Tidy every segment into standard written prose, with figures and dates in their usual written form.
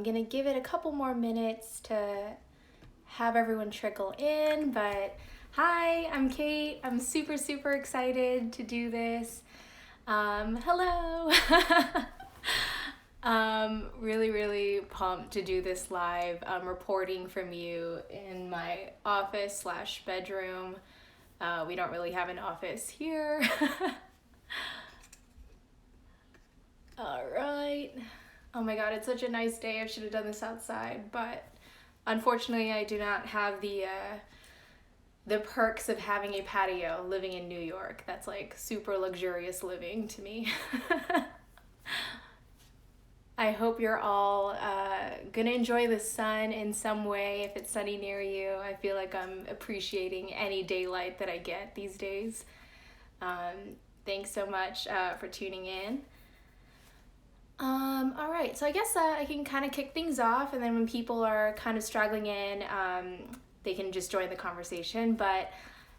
gonna give it a couple more minutes to have everyone trickle in, but hi, I'm Kate. I'm super excited to do this. Hello. Really pumped to do this live. I'm reporting from you in my office / bedroom. We don't really have an office here. All right. Oh my God, it's such a nice day. I should have done this outside, but unfortunately I do not have the perks of having a patio living in New York. That's like super luxurious living to me. I hope you're all gonna enjoy the sun in some way. If it's sunny near you, I feel like I'm appreciating any daylight that I get these days. Thanks so much for tuning in. All right, so I guess I can kind of kick things off, and then when people are kind of struggling in, they can just join the conversation. But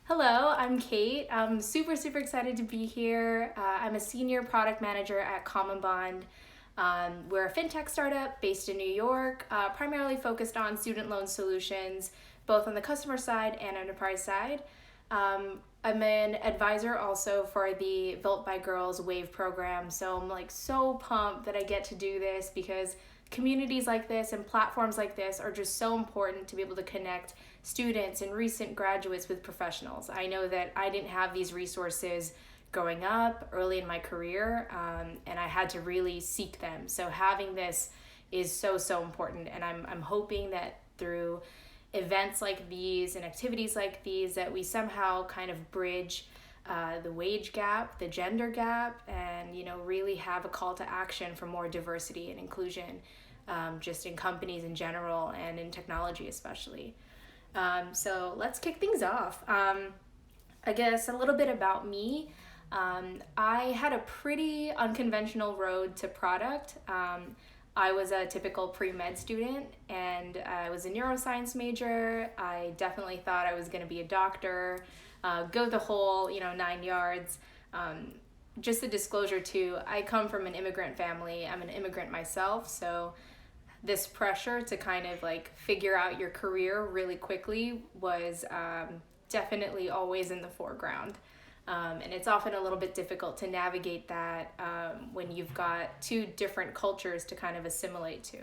hello, I'm Kate. I'm super excited to be here. I'm a senior product manager at Common Bond. We're a fintech startup based in New York, primarily focused on student loan solutions, both on the customer side and enterprise side. I'm an advisor also for the Built by Girls WAVE program, so I'm like so pumped that I get to do this because communities like this and platforms like this are just so important to be able to connect students and recent graduates with professionals. I know that I didn't have these resources growing up early in my career, and I had to really seek them. So having this is so important, and I'm hoping that through events like these and activities like these that we somehow kind of bridge the wage gap, the gender gap, and really have a call to action for more diversity and inclusion, just in companies in general and in technology especially. So let's kick things off. I guess a little bit about me. I had a pretty unconventional road to product. I was a typical pre-med student, and I was a neuroscience major. I definitely thought I was going to be a doctor, go the whole 9 yards. Just a disclosure too, I come from an immigrant family. I'm an immigrant myself, so this pressure to kind of like figure out your career really quickly was definitely always in the foreground. And it's often a little bit difficult to navigate that when you've got two different cultures to kind of assimilate to.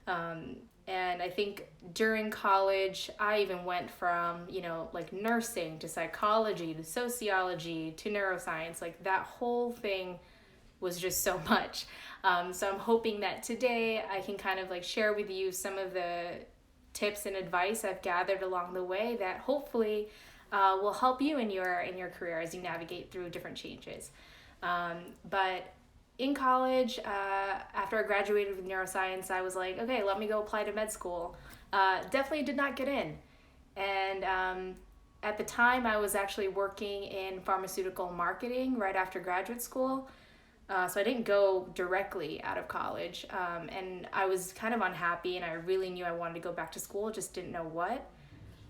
And I think during college, I even went from, like nursing to psychology to sociology to neuroscience. Like that whole thing was just so much. So I'm hoping that today I can kind of like share with you some of the tips and advice I've gathered along the way that hopefully will help you in your career as you navigate through different changes. But in college, after I graduated with neuroscience, I was like, okay, let me go apply to med school. Definitely did not get in. And at the time, I was actually working in pharmaceutical marketing right after graduate school. So I didn't go directly out of college. And I was kind of unhappy, and I really knew I wanted to go back to school, just didn't know what.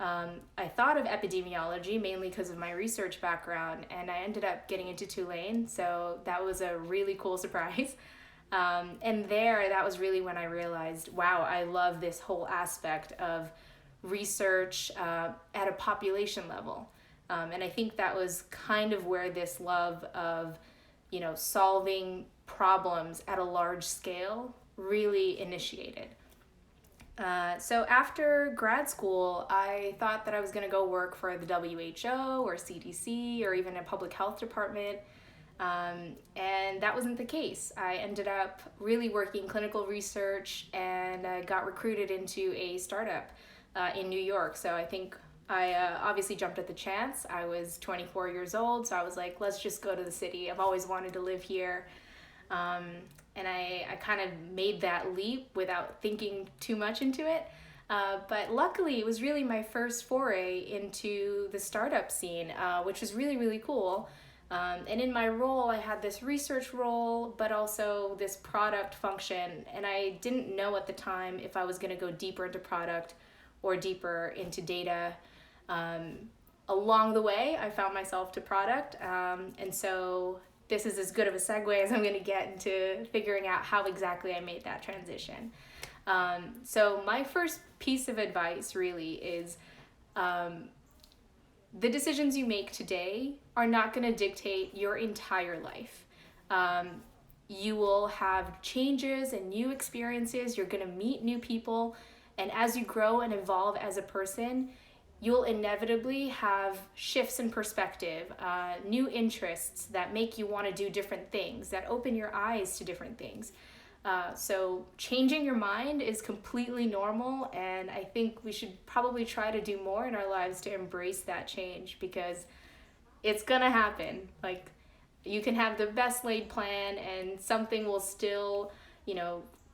I thought of epidemiology mainly because of my research background, and I ended up getting into Tulane, so that was a really cool surprise. And that was really when I realized, wow, I love this whole aspect of research at a population level. And I think that was kind of where this love of, solving problems at a large scale really initiated. So after grad school, I thought that I was going to go work for the WHO or CDC or even a public health department. And that wasn't the case. I ended up really working clinical research, and I got recruited into a startup in New York. So I think I obviously jumped at the chance. I was 24 years old, so I was like, let's just go to the city. I've always wanted to live here. And I kind of made that leap without thinking too much into it. But luckily, it was really my first foray into the startup scene, which was really cool. And in my role, I had this research role, but also this product function. And I didn't know at the time if I was going to go deeper into product or deeper into data. Along the way, I found myself to product. And so this is as good of a segue as I'm going to get into figuring out how exactly I made that transition. So my first piece of advice really is the decisions you make today are not going to dictate your entire life. You will have changes and new experiences. You're going to meet new people. And as you grow and evolve as a person, you'll inevitably have shifts in perspective, new interests that make you want to do different things, that open your eyes to different things. So changing your mind is completely normal, and I think we should probably try to do more in our lives to embrace that change, because it's gonna happen. Like, you can have the best laid plan and something will still,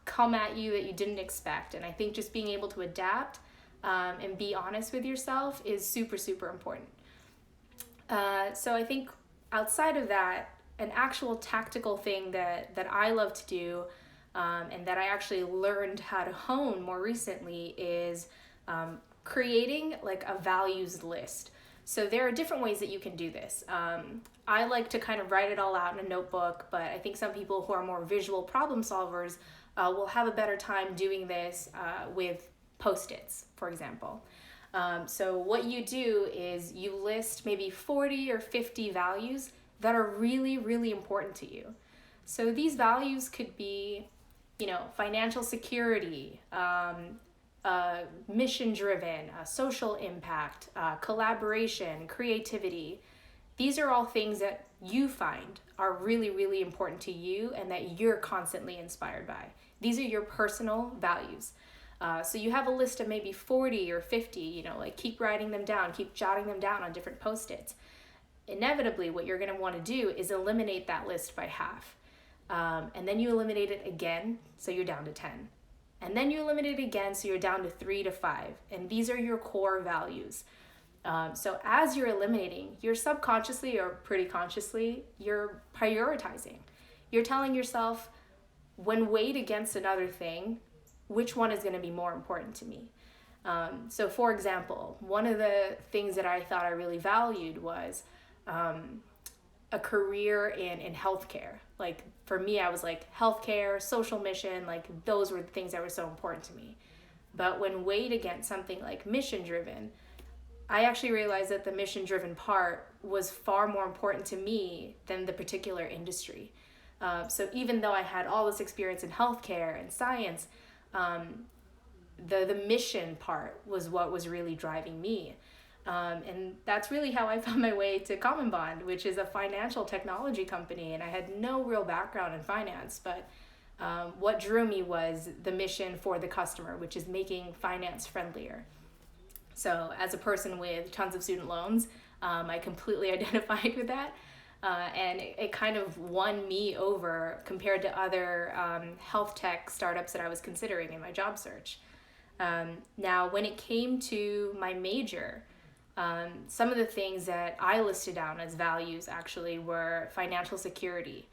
come at you that you didn't expect. And I think just being able to adapt and be honest with yourself is super, super important. So I think outside of that, an actual tactical thing that I love to do, and that I actually learned how to hone more recently, is creating like a values list. So there are different ways that you can do this. I like to kind of write it all out in a notebook, but I think some people who are more visual problem solvers will have a better time doing this with Post-its, for example. So what you do is you list maybe 40 or 50 values that are really, really important to you. So these values could be, financial security, mission-driven, social impact, collaboration, creativity. These are all things that you find are really, really important to you and that you're constantly inspired by. These are your personal values. So you have a list of maybe 40 or 50, keep writing them down, keep jotting them down on different Post-its. Inevitably, what you're going to want to do is eliminate that list by half. And then you eliminate it again, so you're down to 10. And then you eliminate it again, so you're down to 3 to 5. And these are your core values. So as you're eliminating, you're subconsciously or pretty consciously, you're prioritizing. You're telling yourself, when weighed against another thing, which one is going to be more important to me? So for example, one of the things that I thought I really valued was a career in healthcare. Like, for me, I was like, healthcare, social mission, like those were the things that were so important to me. But when weighed against something like mission driven, I actually realized that the mission driven part was far more important to me than the particular industry. So even though I had all this experience in healthcare and science, the mission part was what was really driving me. And that's really how I found my way to Common Bond, which is a financial technology company. And I had no real background in finance, but what drew me was the mission for the customer, which is making finance friendlier. So as a person with tons of student loans, I completely identified with that. And it kind of won me over compared to other health tech startups that I was considering in my job search. Now, when it came to my major, some of the things that I listed down as values actually were financial security.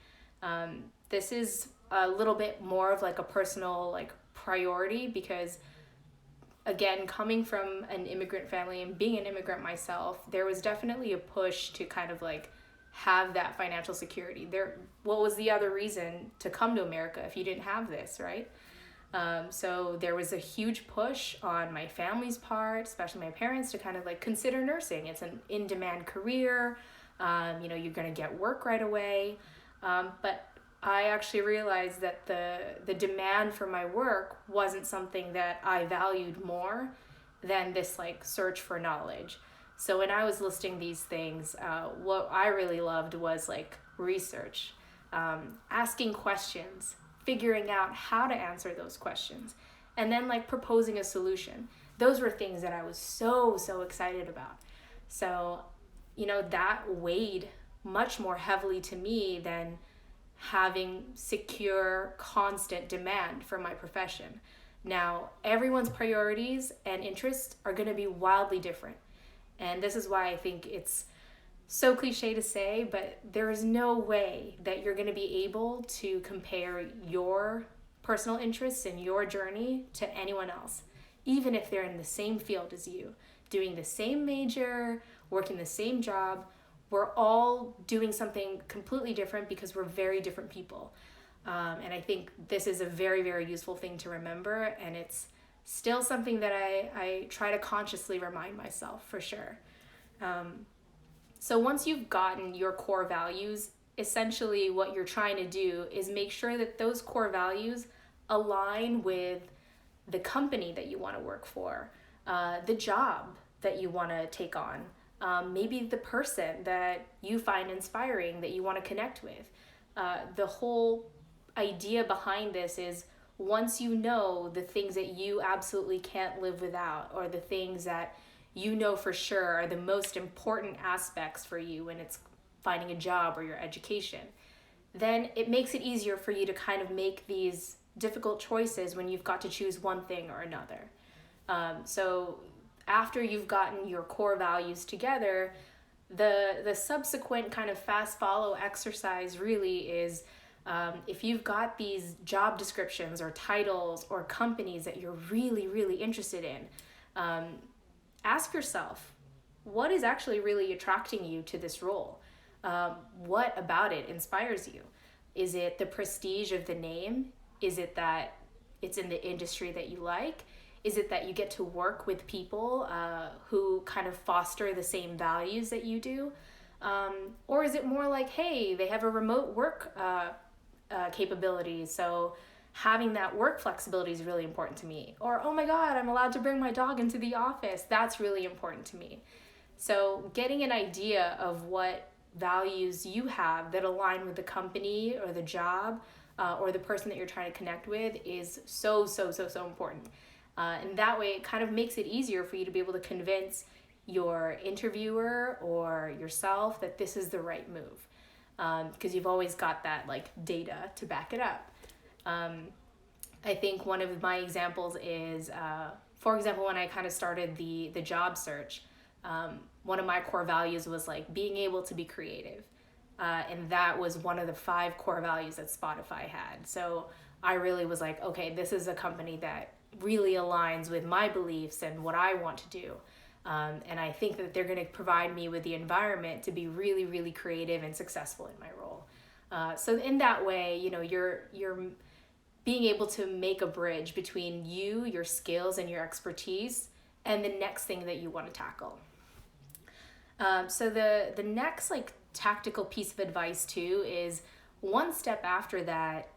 This is a little bit more of like a personal priority because, again, coming from an immigrant family and being an immigrant myself, there was definitely a push to kind of have that financial security. What was the other reason to come to America if you didn't have this, right? So there was a huge push on my family's part, especially my parents, to kind of consider nursing. It's an in-demand career. You're going to get work right away. But I actually realized that the demand for my work wasn't something that I valued more than this search for knowledge. So when I was listing these things, what I really loved was research, asking questions, figuring out how to answer those questions, and then proposing a solution. Those were things that I was so excited about. So, that weighed much more heavily to me than having secure, constant demand for my profession. Now, everyone's priorities and interests are going to be wildly different. And this is why I think it's so cliche to say, but there is no way that you're going to be able to compare your personal interests and your journey to anyone else, even if they're in the same field as you, doing the same major, working the same job. We're all doing something completely different because we're very different people. And I think this is a very, very useful thing to remember, and it's still something that I try to consciously remind myself for sure. So once you've gotten your core values, essentially what you're trying to do is make sure that those core values align with the company that you want to work for, the job that you want to take on, maybe the person that you find inspiring that you want to connect with. The whole idea behind this is once you know the things that you absolutely can't live without, or the things that you know for sure are the most important aspects for you when it's finding a job or your education, then it makes it easier for you to kind of make these difficult choices when you've got to choose one thing or another. So after you've gotten your core values together, the subsequent kind of fast follow exercise really is, if you've got these job descriptions or titles or companies that you're really, really interested in, ask yourself, what is actually really attracting you to this role? What about it inspires you? Is it the prestige of the name? Is it that it's in the industry that you like? Is it that you get to work with people who kind of foster the same values that you do? Or is it more like, hey, they have a remote work capability, so having that work flexibility is really important to me. Or, oh my God, I'm allowed to bring my dog into the office. That's really important to me. So getting an idea of what values you have that align with the company or the job or the person that you're trying to connect with is so important. And that way it kind of makes it easier for you to be able to convince your interviewer or yourself that this is the right move, because you've always got that like data to back it up. I think one of my examples is, for example, when I kind of started the job search, one of my core values was like being able to be creative. And that was one of the 5 core values that Spotify had. So I really was like, okay, this is a company that really aligns with my beliefs and what I want to do. And I think that they're going to provide me with the environment to be really, really creative and successful in my role. So in that way, you know, you're being able to make a bridge between you, your skills, and your expertise, and the next thing that you want to tackle. So the next like tactical piece of advice too is one step after that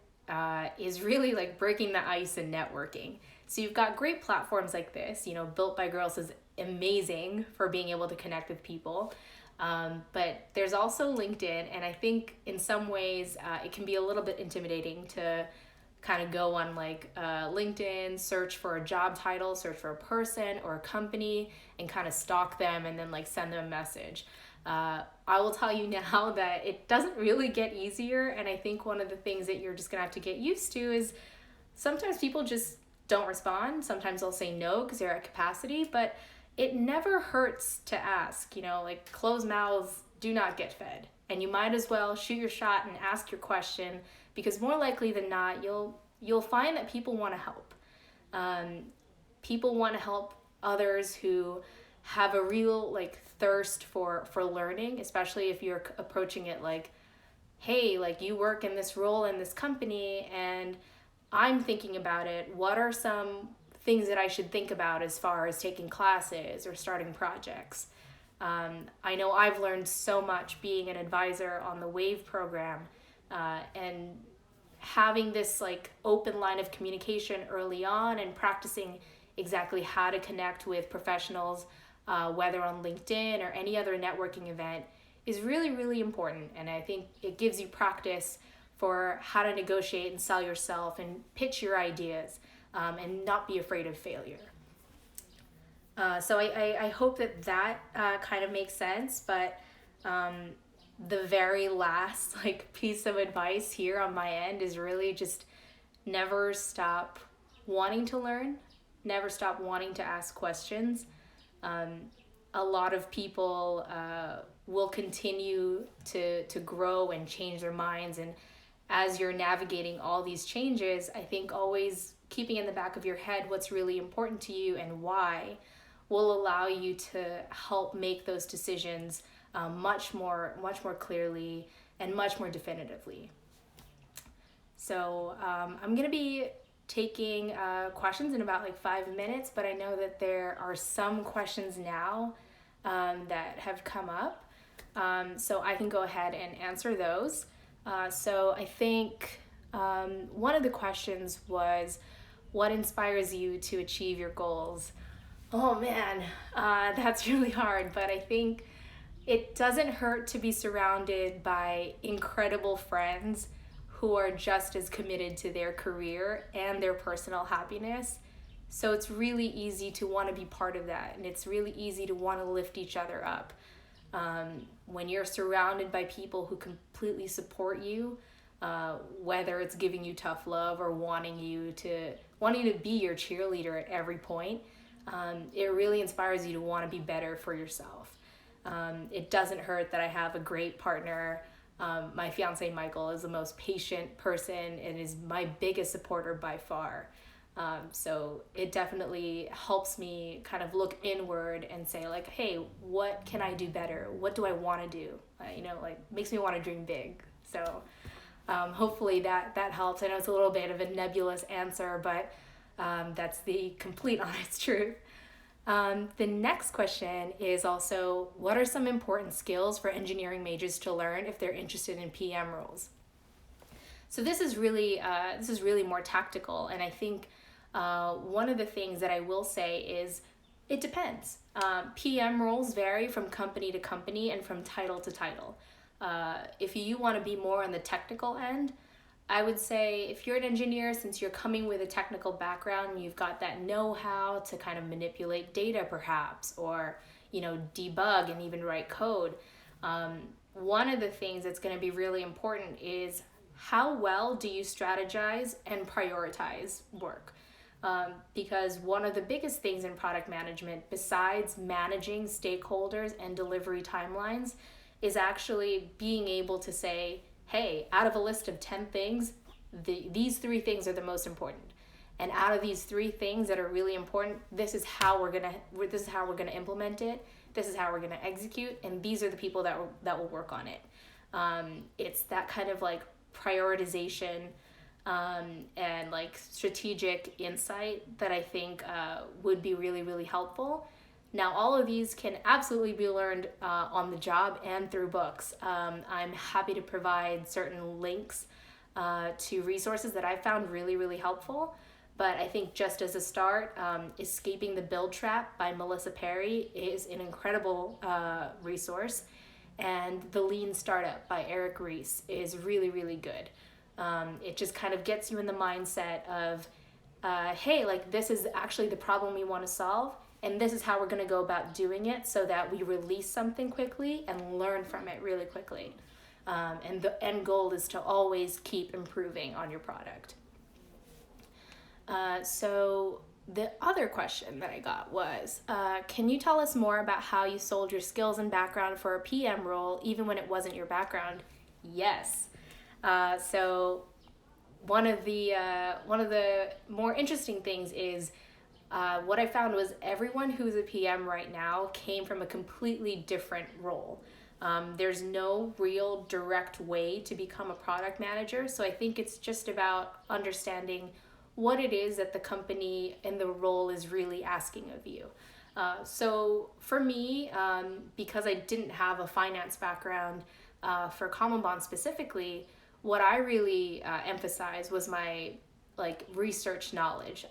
is really like breaking the ice and networking. So you've got great platforms like this, you know, Built by Girls is amazing for being able to connect with people. But there's also LinkedIn, and I think in some ways it can be a little bit intimidating to kind of go on like LinkedIn, search for a job title, search for a person or a company, and kind of stalk them and then like send them a message. I will tell you now that it doesn't really get easier, and I think one of the things that you're just gonna have to get used to is sometimes people just don't respond. Sometimes they'll say no because they're at capacity, but it never hurts to ask. You know, like closed mouths do not get fed, and you might as well shoot your shot and ask your question, because more likely than not, you'll find that people want to help. People want to help others who have a real like thirst for learning, especially if you're approaching it like, hey, like you work in this role in this company and I'm thinking about it. What are some things that I should think about as far as taking classes or starting projects? I know I've learned so much being an advisor on the WAVE program, and having this like open line of communication early on and practicing exactly how to connect with professionals, whether on LinkedIn or any other networking event, is really, really important. And I think it gives you practice for how to negotiate and sell yourself and pitch your ideas, and not be afraid of failure. So I hope that kind of makes sense, but the very last like piece of advice here on my end is really just never stop wanting to learn, never stop wanting to ask questions. A lot of people will continue to grow and change their minds, and as you're navigating all these changes, I think always keeping in the back of your head what's really important to you and why will allow you to help make those decisions much more clearly and much more definitively. So I'm going to be taking questions in about like 5 minutes, but I know that there are some questions now that have come up. So I can go ahead and answer those. So I think one of the questions was, what inspires you to achieve your goals? Oh man, that's really hard, but I think it doesn't hurt to be surrounded by incredible friends who are just as committed to their career and their personal happiness. So it's really easy to want to be part of that, and it's really easy to want to lift each other up. When you're surrounded by people who completely support you, whether it's giving you tough love or wanting you to be your cheerleader at every point, it really inspires you to want to be better for yourself. It doesn't hurt that I have a great partner. My fiance Michael is the most patient person and is my biggest supporter by far. So it definitely helps me kind of look inward and say like, hey, what can I do better? What do I want to do? Like makes me want to dream big. So hopefully that helps. I know it's a little bit of a nebulous answer, but that's the complete honest truth. The next question is also, what are some important skills for engineering majors to learn if they're interested in PM roles? So this is really more tactical, and I think one of the things that I will say is it depends. PM roles vary from company to company and from title to title. If you want to be more on the technical end, I would say if you're an engineer, since you're coming with a technical background, you've got that know-how to kind of manipulate data perhaps, or, debug and even write code. One of the things that's going to be really important is how well do you strategize and prioritize work? Because one of the biggest things in product management, besides managing stakeholders and delivery timelines, is actually being able to say, hey, out of a list of 10 things, these 3 things are the most important. And out of these 3 things that are really important, this is how we're gonna implement it. This is how we're gonna execute, and these are the people that will work on it. It's that kind of like prioritization and like strategic insight that I think would be really, really helpful. Now, all of these can absolutely be learned on the job and through books. I'm happy to provide certain links to resources that I found really, really helpful. But I think just as a start, Escaping the Build Trap by Melissa Perry is an incredible resource. And The Lean Startup by Eric Ries is really, really good. It just kind of gets you in the mindset of, hey, like this is actually the problem we want to solve. And this is how we're going to go about doing it so that we release something quickly and learn from it really quickly. And the end goal is to always keep improving on your product. So the other question that I got was, can you tell us more about how you sold your skills and background for a PM role even when it wasn't your background? Yes. So one of the more interesting things is what I found was everyone who's a PM right now came from a completely different role. There's no real direct way to become a product manager, so I think it's just about understanding what it is that the company and the role is really asking of you. So for me, because I didn't have a finance background for Common Bond specifically, what I really emphasized was my research knowledge.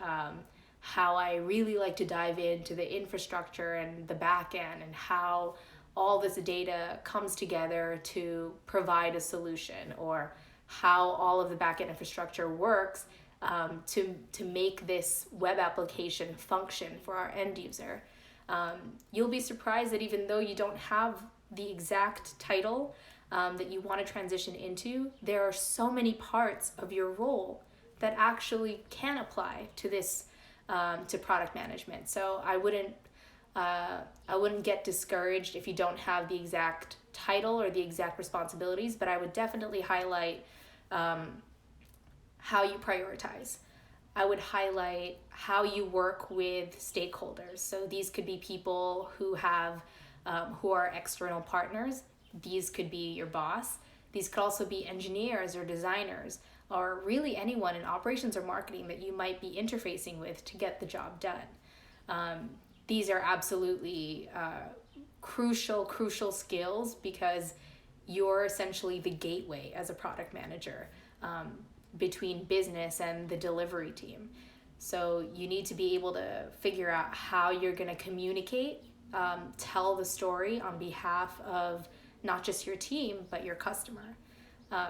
How I really like to dive into the infrastructure and the back end and how all this data comes together to provide a solution, or how all of the back end infrastructure works to make this web application function for our end user. You'll be surprised that even though you don't have the exact title that you want to transition into, there are so many parts of your role that actually can apply to this to product management. So I wouldn't get discouraged if you don't have the exact title or the exact responsibilities, but I would definitely highlight how you prioritize. I would highlight how you work with stakeholders. So these could be people who are external partners. These could be your boss. These could also be engineers or designers, or really anyone in operations or marketing that you might be interfacing with to get the job done. These are absolutely crucial skills, because you're essentially the gateway as a product manager between business and the delivery team. So you need to be able to figure out how you're going to communicate, tell the story on behalf of not just your team, but your customer.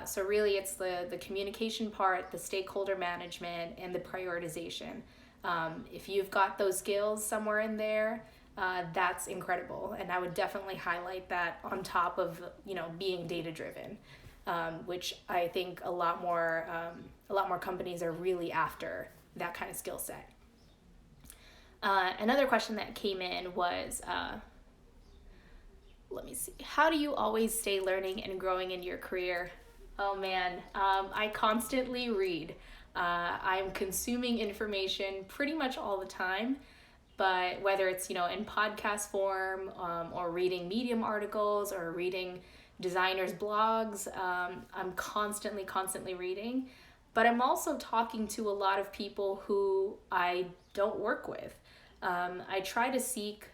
So really it's the communication part, the stakeholder management, and the prioritization. If you've got those skills somewhere in there, that's incredible. And I would definitely highlight that on top of, being data driven, which I think a lot more companies are really after that kind of skill set. Another question that came in was, let me see, how do you always stay learning and growing in your career? Oh man, I constantly read. I'm consuming information pretty much all the time, but whether it's, in podcast form, or reading Medium articles, or reading designers' blogs, I'm constantly reading. But I'm also talking to a lot of people who I don't work with. I try to seek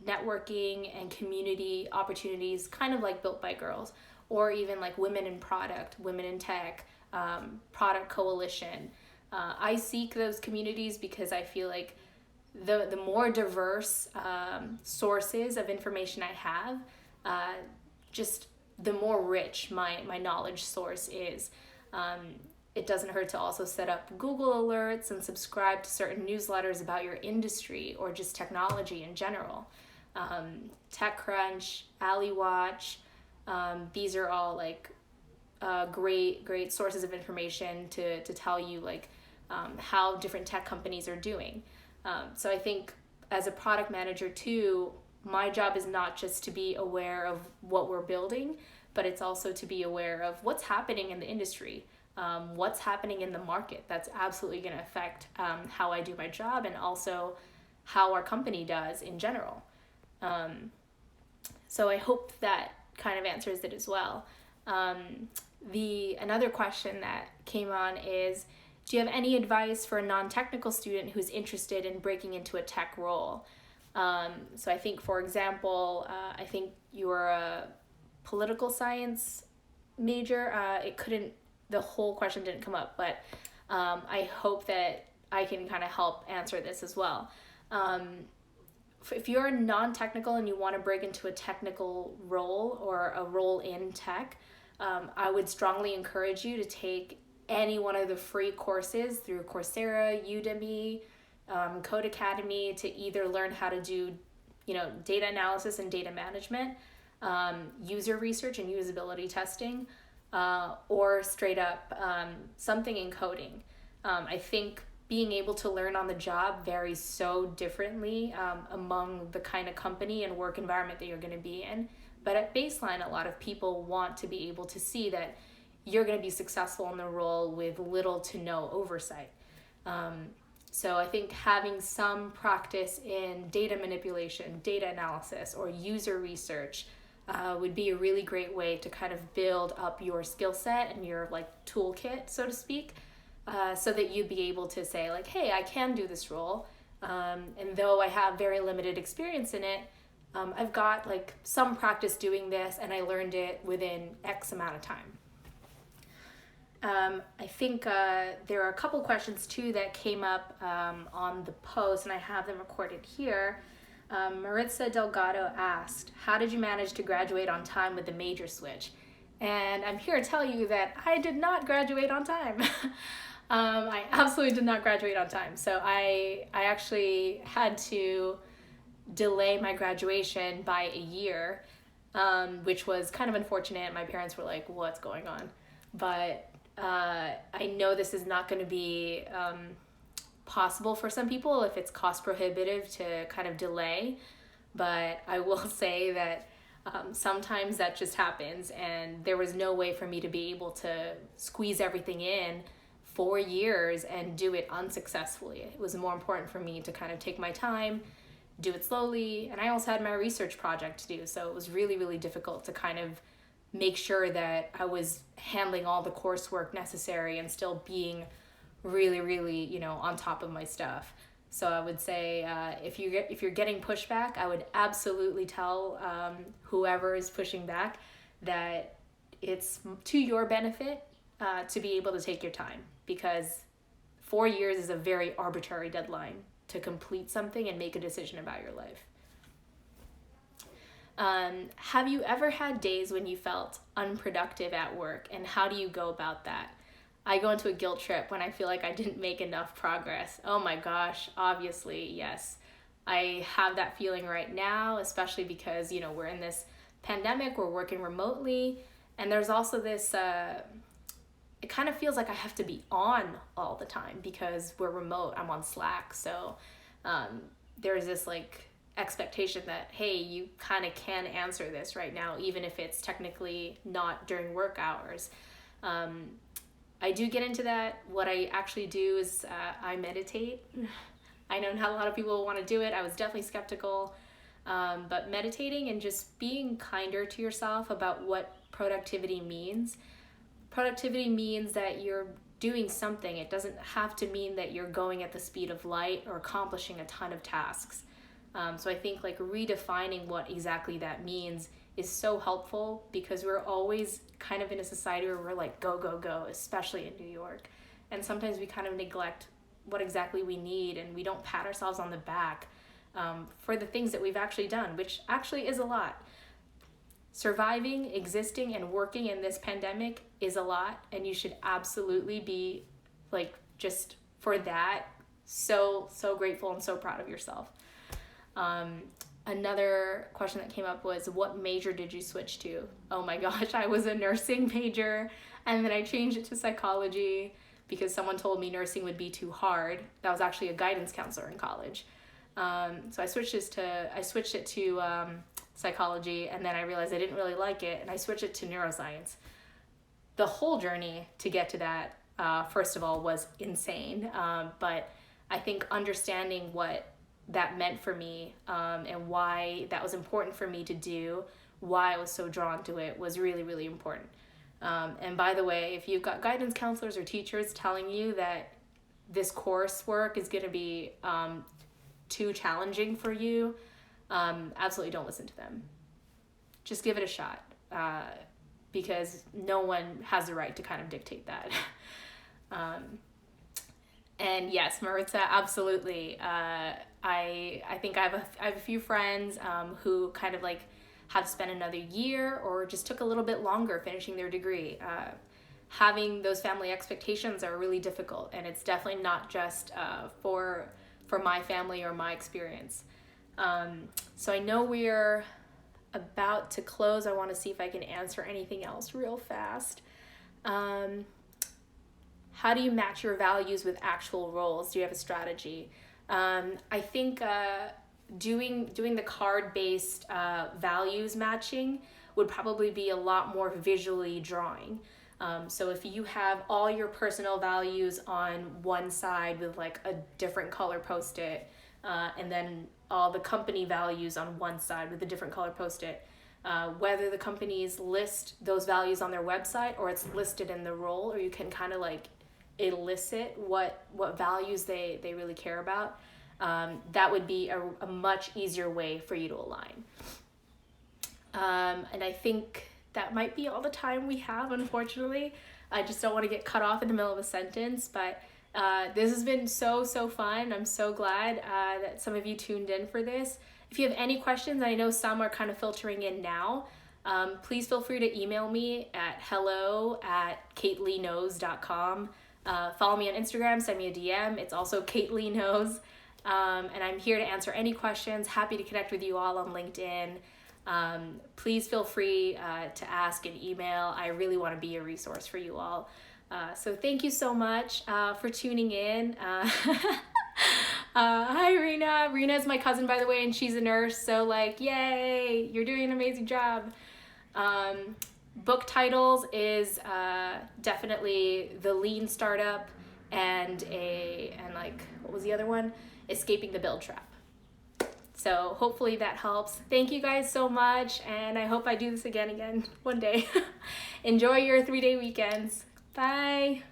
networking and community opportunities, kind of like Built by Girls, or even like Women in Product, Women in Tech, Product Coalition. I seek those communities because I feel like the more diverse sources of information I have, just the more rich my knowledge source is. It doesn't hurt to also set up Google alerts and subscribe to certain newsletters about your industry or just technology in general. TechCrunch, AlleyWatch, these are all like great sources of information to tell you how different tech companies are doing. So I think as a product manager too, my job is not just to be aware of what we're building, but it's also to be aware of what's happening in the industry, what's happening in the market. That's absolutely going to affect how I do my job, and also how our company does in general. So I hope that kind of answers it as well. Another question that came on is, do you have any advice for a non-technical student who's interested in breaking into a tech role? So I think, for example, I think you're a political science major. The whole question didn't come up, but I hope that I can kind of help answer this as well. If you're non-technical and you want to break into a technical role or a role in tech, I would strongly encourage you to take any one of the free courses through Coursera, Udemy, Code Academy, to either learn how to do, data analysis and data management, user research and usability testing, or straight up something in coding. I think being able to learn on the job varies so differently among the kind of company and work environment that you're going to be in. But at baseline, a lot of people want to be able to see that you're going to be successful in the role with little to no oversight. So I think having some practice in data manipulation, data analysis, or user research would be a really great way to kind of build up your skill set and your toolkit, so to speak, so that you'd be able to say hey, I can do this role. And though I have very limited experience in it, I've got some practice doing this, and I learned it within X amount of time. I think there are a couple questions too that came up on the post, and I have them recorded here. Maritza Delgado asked, how did you manage to graduate on time with the major switch? And I'm here to tell you that I did not graduate on time. I absolutely did not graduate on time. So I actually had to delay my graduation by a year, which was kind of unfortunate. My parents were like, what's going on? But I know this is not going to be possible for some people if it's cost prohibitive to kind of delay. But I will say that sometimes that just happens, and there was no way for me to be able to squeeze everything in 4 years and do it unsuccessfully. It was more important for me to kind of take my time, do it slowly, and I also had my research project to do, so it was really, really difficult to kind of make sure that I was handling all the coursework necessary and still being really, really, on top of my stuff. So I would say if you're getting pushback, I would absolutely tell whoever is pushing back that it's to your benefit to be able to take your time, because 4 years is a very arbitrary deadline to complete something and make a decision about your life. Have you ever had days when you felt unproductive at work, and how do you go about that? I go into a guilt trip when I feel like I didn't make enough progress. Oh my gosh, obviously, yes. I have that feeling right now, especially because, we're in this pandemic, we're working remotely, and there's also this, it kind of feels like I have to be on all the time because we're remote, I'm on Slack, so there's this expectation that, hey, you kind of can answer this right now, even if it's technically not during work hours. I do get into that. What I actually do is I meditate. I know not a lot of people want to do it. I was definitely skeptical, but meditating and just being kinder to yourself about what productivity means. Productivity means that you're doing something. It doesn't have to mean that you're going at the speed of light or accomplishing a ton of tasks. So I think redefining what exactly that means is so helpful, because we're always kind of in a society where we're go, go, go, especially in New York. And sometimes we kind of neglect what exactly we need, and we don't pat ourselves on the back for the things that we've actually done, which actually is a lot. Surviving, existing, and working in this pandemic is a lot, and you should absolutely be just for that so grateful and so proud of yourself. Another question that came up was, what major did you switch to? Oh my gosh, I was a nursing major, and then I changed it to psychology because someone told me nursing would be too hard. That was actually a guidance counselor in college. So I switched it to psychology, and then I realized I didn't really like it, and I switched it to neuroscience. The whole journey to get to that, first of all, was insane, but I think understanding what that meant for me, and why that was important for me to do, why I was so drawn to it, was really, really important. And by the way, if you've got guidance counselors or teachers telling you that this coursework is going to be too challenging for you, absolutely don't listen to them. Just give it a shot, because no one has the right to kind of dictate that. And yes, Maritza, absolutely. I think I have a few friends who kind of have spent another year or just took a little bit longer finishing their degree. Having those family expectations are really difficult, and it's definitely not just for my family or my experience. So I know we're about to close. I want to see if I can answer anything else real fast. How do you match your values with actual roles? Do you have a strategy? I think doing the card-based values matching would probably be a lot more visually drawing. So if you have all your personal values on one side with a different color post-it, and then all the company values on one side with a different color post-it, whether the companies list those values on their website or it's listed in the role, or you can kind of elicit what values they really care about, that would be a much easier way for you to align. And I think that might be all the time we have, unfortunately. I just don't want to get cut off in the middle of a sentence, but this has been so fun. I'm so glad that some of you tuned in for this. If you have any questions, I know some are kind of filtering in now, please feel free to email me at hello@kateleeknows.com. Follow me on Instagram, send me a DM. It's also Kate Lee Knows. And I'm here to answer any questions. Happy to connect with you all on LinkedIn. Please feel free to ask and email. I really want to be a resource for you all. So thank you so much for tuning in. Hi, Rena. Rena is my cousin, by the way, and she's a nurse. So yay, you're doing an amazing job. Book titles is definitely The Lean Startup and what was the other one? Escaping the Build Trap. So hopefully that helps. Thank you guys so much, and I hope I do this again one day. Enjoy your 3-day weekends. Bye.